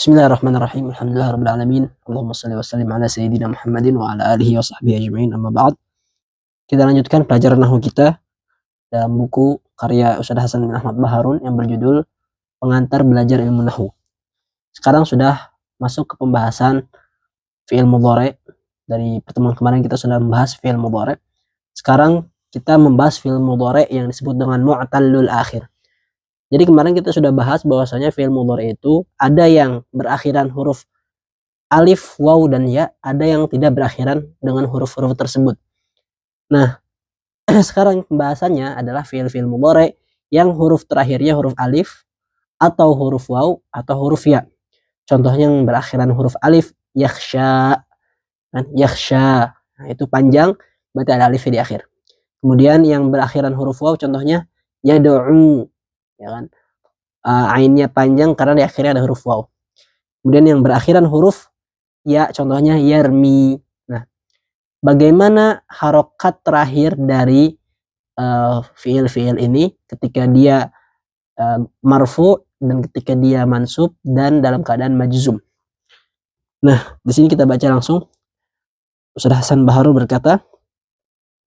Bismillahirrahmanirrahim. Alhamdulillahirabbil alamin. Allahumma shalli wa sallim ala sayyidina Muhammadin wa ala alihi wa sahbihi ajma'in. Amma ba'd. Kita lanjutkan pelajaran nahwu kita dalam buku karya Ustaz Hasan bin Ahmad Baharun yang berjudul Pengantar Belajar Ilmu Nahwu. Sekarang sudah masuk ke pembahasan fi'il mudhari. Dari pertemuan kemarin kita sudah membahas fi'il mudhari. Sekarang kita membahas fi'il mudhari yang disebut dengan mu'tallul akhir. Jadi kemarin kita sudah bahas bahwasanya fi'il mudhari itu ada yang berakhiran huruf alif, waw, dan ya, ada yang tidak berakhiran dengan huruf-huruf tersebut. Nah, sekarang pembahasannya adalah fi'il mudhari yang huruf terakhirnya huruf alif atau huruf waw atau huruf ya. Contohnya yang berakhiran huruf alif, yakhsha. Kan? Yakhsha. Nah, itu panjang, berarti ada alif di akhir. Kemudian yang berakhiran huruf waw contohnya yad'u. Ya kan? Ainnya panjang karena di akhirnya ada huruf waw. Kemudian yang berakhiran huruf ya contohnya yarmi. Nah, bagaimana harokat terakhir dari fiil ini ketika dia marfu dan ketika dia mansub dan dalam keadaan majzum. Nah, di sini kita baca langsung. Ustaz Hasan Baharun berkata,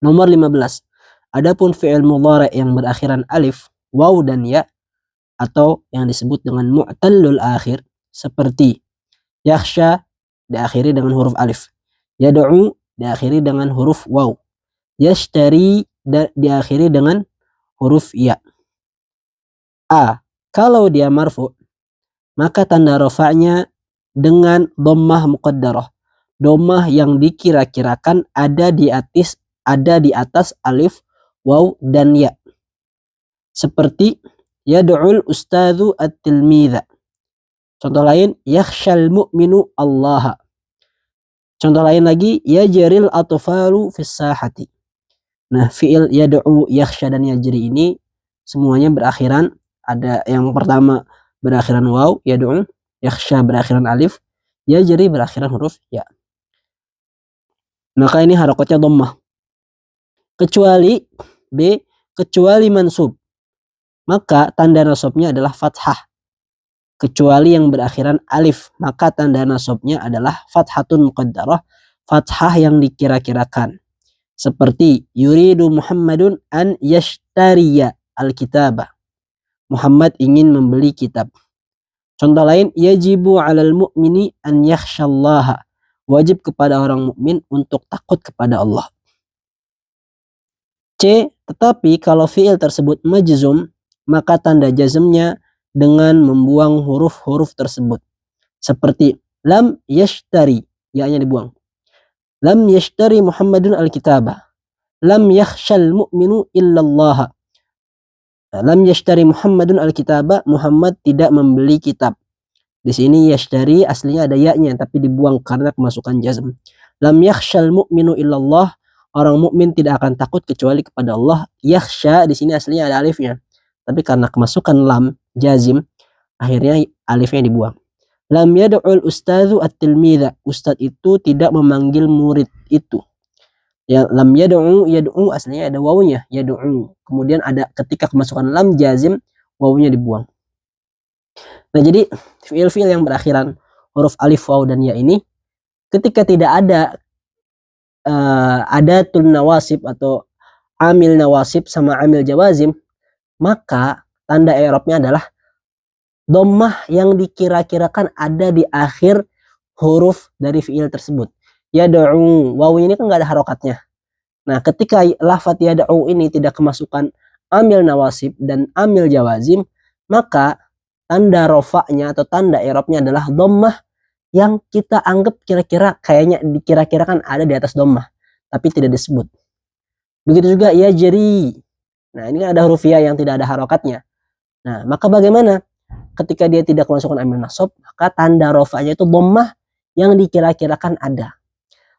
nomor 15. Adapun fi'il mudhari yang berakhiran alif, waw, dan ya atau yang disebut dengan mu'tallul akhir seperti yakhsha diakhiri dengan huruf alif, yad'u diakhiri dengan huruf waw, yashtari diakhiri dengan huruf ya. Kalau dia marfu maka tanda rafa'nya dengan dhammah muqaddarah, dhammah yang dikira-kirakan ada di atas alif, waw, dan ya. Seperti yad'ul ustadzu at-tilmidza. Contoh lain, yakhshal mu'minu Allah. Contoh lain lagi, yajril atfalu fis sahati. Nah, fi'il yad'u, yakhsha, dan yajri ini semuanya berakhiran, ada yang pertama berakhiran waw, yad'u, yakhsha berakhiran alif, yajri berakhiran huruf ya. Maka ini harakatnya dhammah. Kecuali kecuali mansub, maka tanda nasabnya adalah fathah. Kecuali yang berakhiran alif, maka tanda nasabnya adalah fathatun muqaddarah, fathah yang dikira-kirakan. Seperti yuridu Muhammadun an yashtariya al-kitaba. Muhammad ingin membeli kitab. Contoh lain, yajibu 'alal mu'mini an yakhshallaha. Wajib kepada orang mukmin untuk takut kepada Allah. Tetapi kalau fi'il tersebut majzum, maka tanda jazmnya dengan membuang huruf-huruf tersebut. Seperti lam yashtari, ya-nya dibuang. Lam yashtari Muhammadun al-kitaba. Lam yakhshal mu'minu illallah. Lam yashtari Muhammadun al-kitaba, Muhammad tidak membeli kitab. Di sini yashtari aslinya ada ya-nya tapi dibuang karena kemasukan jazm. Lam yakhshal mu'minu illallah, orang mukmin tidak akan takut kecuali kepada Allah. Yakhsha di sini aslinya ada alifnya. Tapi karena kemasukan lam jazim, akhirnya alifnya dibuang. Lam yad'ul ustadzu at-tilmidza. Ustadz itu tidak memanggil murid itu. Ya, lam yad'u aslinya ada wawunya, yad'u. Kemudian ada ketika kemasukan lam jazim, wawunya dibuang. Nah, jadi fiil-fiil yang berakhiran huruf alif, waw, dan ya ini ketika tidak ada adatul nawasib atau amil nawasib sama amil jawazim, maka tanda i'rabnya adalah dhammah yang dikira-kirakan ada di akhir huruf dari fiil tersebut. Yad'u, waw ini kan nggak ada harokatnya. Nah, ketika lafadz yad'u ini tidak kemasukan amil nawasib dan amil jawazim, maka tanda rofa'nya atau tanda i'rabnya adalah dhammah yang kita anggap kira-kira kayaknya dikira-kirakan ada di atas dhammah, tapi tidak disebut. Begitu juga yajri. Nah, ini kan ada huruf ya yang tidak ada harokatnya. Nah, maka bagaimana? Ketika dia tidak kemasukan amil nasab, maka tanda rofa'nya itu dhammah yang dikira-kirakan ada.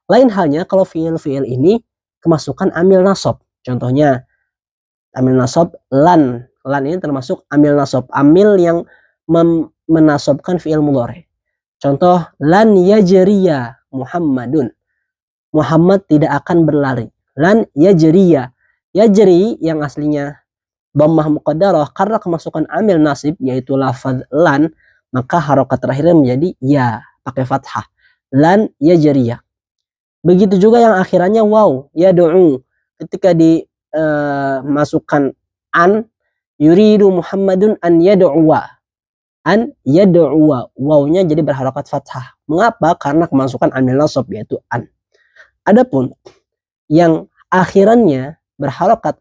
Lain halnya kalau fiil-fiil ini kemasukan amil nasab. Contohnya amil nasab lan. Lan ini termasuk amil nasab, amil yang menasabkan fiil mudhari. Contoh lan yajriya Muhammadun. Muhammad tidak akan berlari. Lan yajriya. Yajri yang aslinya dhammah muqaddarah karena kemasukan amil nasib yaitu lafaz lan, maka harokat terakhirnya menjadi ya, pakai fathah. Lan yajriyah. Begitu juga yang akhirannya waw, yad'u. Ketika dimasukkan an, yuridu Muhammadun an yad'uwa. An yad'uwa. Wawnya jadi berharokat fathah. Mengapa? Karena kemasukan amil nasab, yaitu an. Adapun yang akhirannya berharokat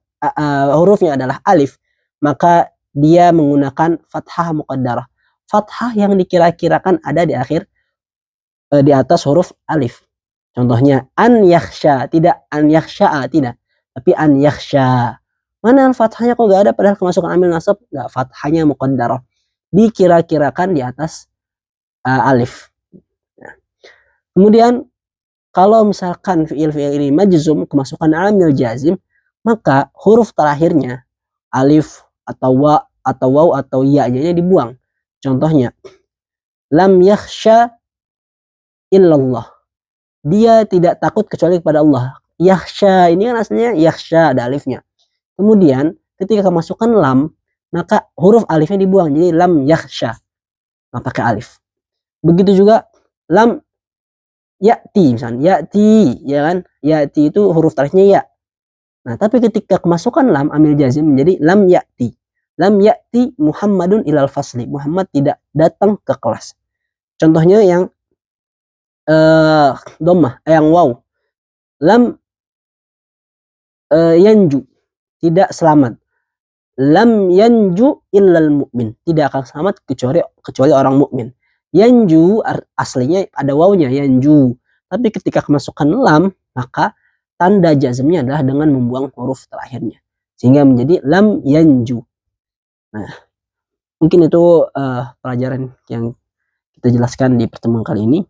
hurufnya adalah alif, maka dia menggunakan fathah muqaddarah. Fathah yang dikira-kirakan ada di akhir, di atas huruf alif. Contohnya an yakhsha, tidak an yakhsha'a, tidak, tapi an yakhsha. Mana fathahnya kok gak ada padahal kemasukan amil nasab? Gak, fathahnya muqaddarah, dikira-kirakan di atas alif. Nah, kemudian kalau misalkan fiil-fiil ini majzum kemasukan amil jazim, maka huruf terakhirnya alif atau waw atau ya-nya dibuang. Contohnya lam yakhsha illallah, dia tidak takut kecuali kepada Allah. Yakhsha ini kan aslinya yakhsha, ada alifnya. Kemudian ketika kemasukan lam, maka huruf alifnya dibuang, jadi lam yakhsha, maka pakai alif. Begitu juga lam ya'ti, misalnya ya'ti, ya kan? Ya'ti itu huruf terakhirnya ya. Nah, tapi ketika kemasukan lam amil jazim menjadi lam ya'ti. Lam ya'ti Muhammadun ilal fasli, Muhammad tidak datang ke kelas. Contohnya yang dhammah, yang waw, lam yanju, tidak selamat. Lam yanju illal mu'min, tidak akan selamat kecuali orang mukmin. Yanju aslinya ada wawnya, yanju, tapi ketika kemasukan lam, maka tanda jazmnya adalah dengan membuang huruf terakhirnya, sehingga menjadi lam yanju. Nah, mungkin itu pelajaran yang kita jelaskan di pertemuan kali ini.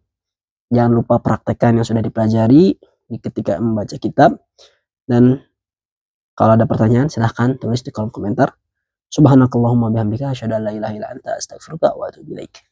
Jangan lupa praktekkan yang sudah dipelajari ketika membaca kitab. Dan kalau ada pertanyaan silahkan tulis di kolom komentar. Subhanakallahumma bihamdika asyhadu an la ilaha illa anta astaghfiruka wa atubu ilaik.